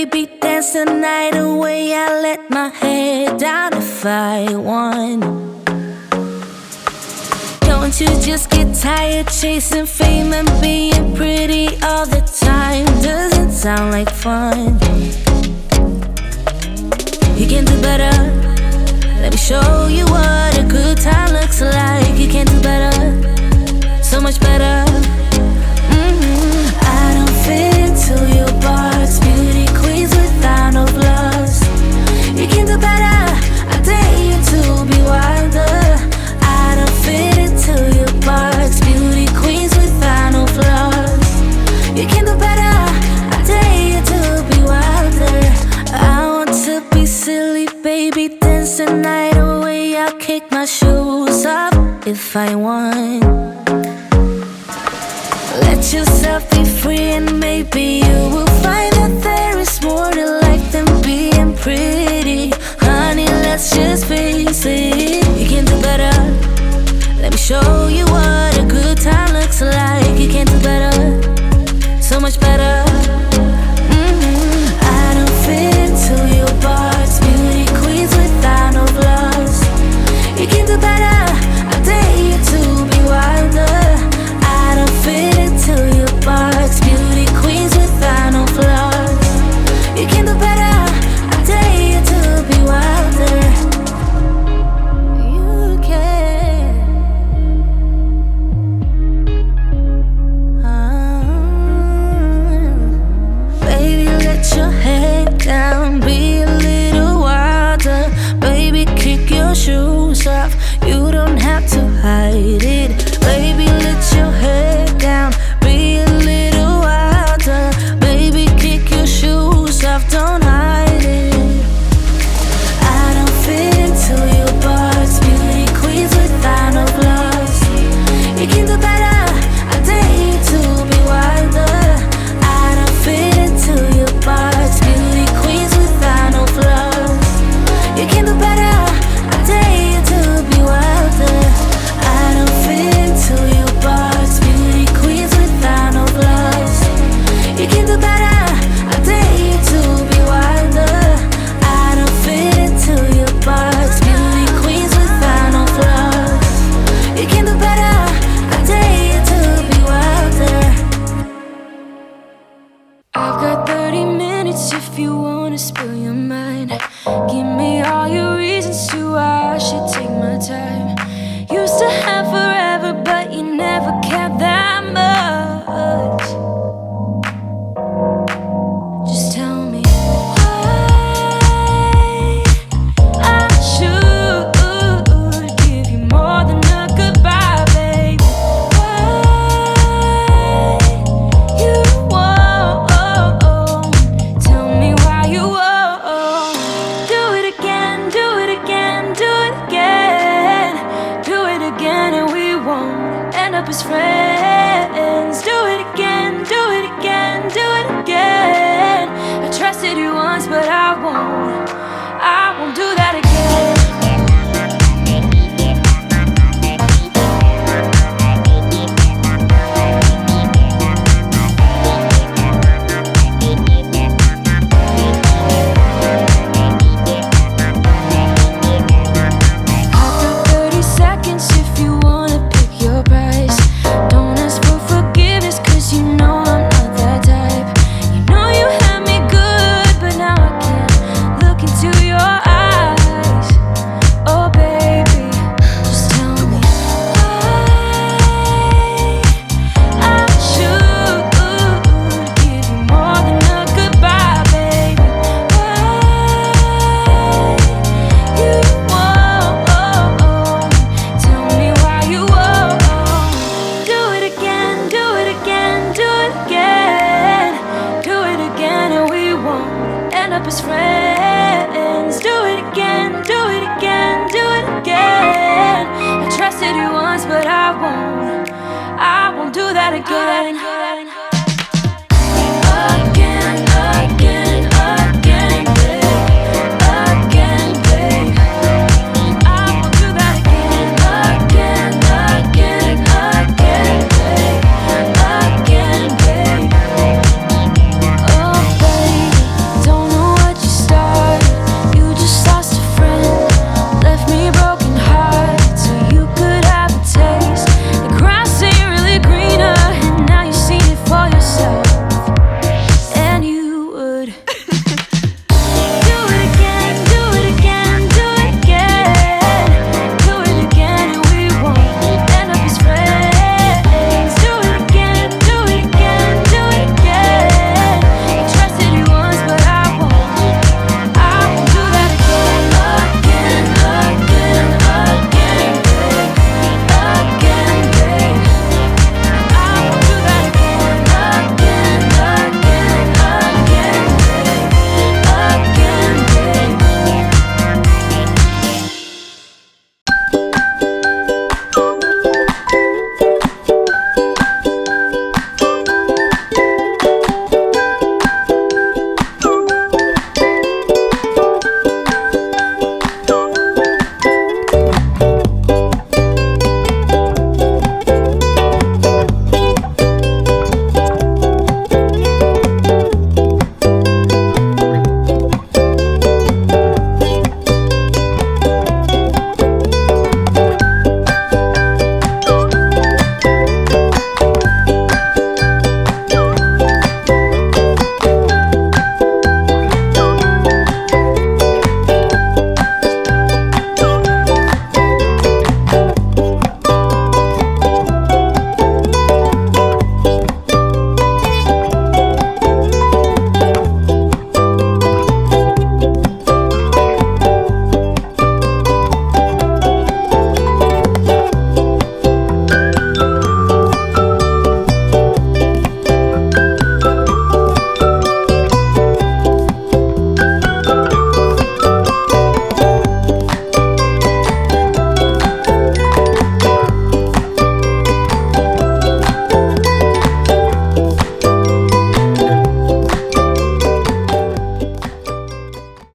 baby, dance the night away. I let my head down if I won. Don't you just get tired chasing fame and being pretty all the time? Doesn't sound like fun. You can do better. Let me show you what a good time looks like. You can do better, so much better. I don't fit into your box. Beauty queens without no flaws. You can do better. I dare you to be wilder. I don't fit into your box. Beauty queens without no flaws. You can do better. I dare you to be wilder. I want to be silly, baby, dance the night away. I'll kick my shoes off if I want. Let yourself be free and maybe you will find that there is more to life than being pretty. Honey, let's just face it. You can do better. Let me show you what a good time looks like. You can do better, so much better. I don't fit into your box. Beauty queens without no flaws. You can do better. I dare you to be wilder. I don't fit into your box. Beauty queens without no flaws. You can do better. I dare you to be wilder. You can. Baby, let your head down. Be a little wilder. Baby, kick your shoes off. You don't have to hide it. Baby, let your head down. Be a little wilder. Baby, kick your shoes off. Don't hide it. I don't fit into your box. Beauty queens without no flaws. You can do better. I dare you to be wilder. I don't fit into your box. Beauty queens without no flaws. You can do better. I dare you to be wilder. I don't fit into your box. Beauty queens without no flaws. You can do better. I dare you to be wilder. I don't fit into your box. Beauty queens without no flaws. You can do better. I dare you to be wilder. I've got 30 minutes if you wanna spill your mind. Give me all your reasons to why I should take my time. Used to have forever, but you never cared that much. Just tell me why I should give you more than a goodbye, baby. Why you won't tell me why you won't. Do it again, do it again, do it again. Do it again and we won't end up as friends. Do it again, do it again, do it again. I trusted you once, but I won't do that again. I've got 30 seconds if you wanna pick your price. Don't ask for forgiveness, cause you know I'm not that type. You know you had me good, but now I can't look into your eyes. Oh baby, just tell me why I should give you more than a goodbye, baby. Why you won't tell me why you won't. Do it again, do it again, do it again. Do it again and we won't end up as friends. Do it again, do it again, do it again. I trusted you once, but I won't do that again.